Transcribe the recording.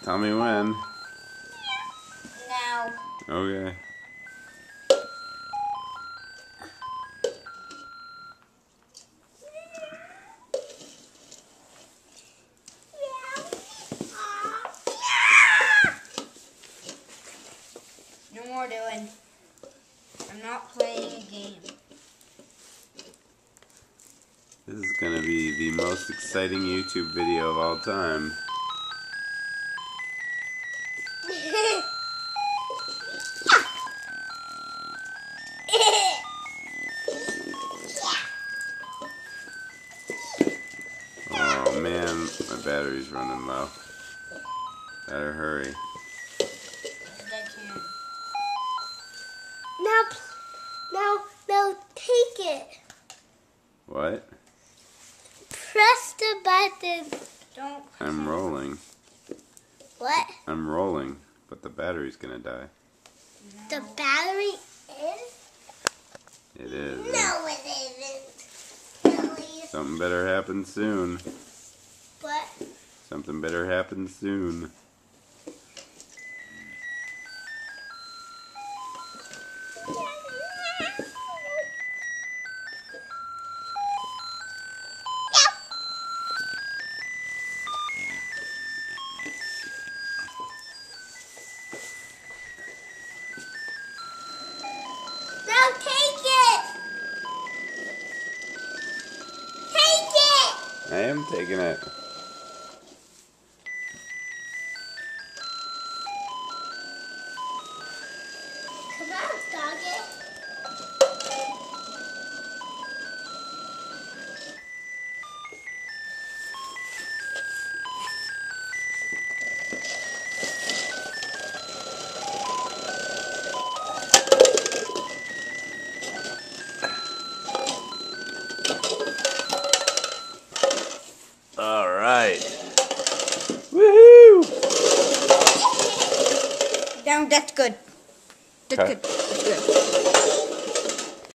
Tell me when. Now. Okay. No more doing. I'm not playing a game. This is going to be the most exciting YouTube video of all time. Oh man, my battery's running low. Better hurry. Now, take it. What? Press the button. Don't. I'm rolling. What? I'm rolling, but the battery's gonna die. The battery is? It is. No, it isn't. Really? Something better happen soon. What? Something better happen soon. Now take it! Take it! I am taking it. Come on, doggy. All right. Woohoo! Down. That's good. That's Cut. good. That's good.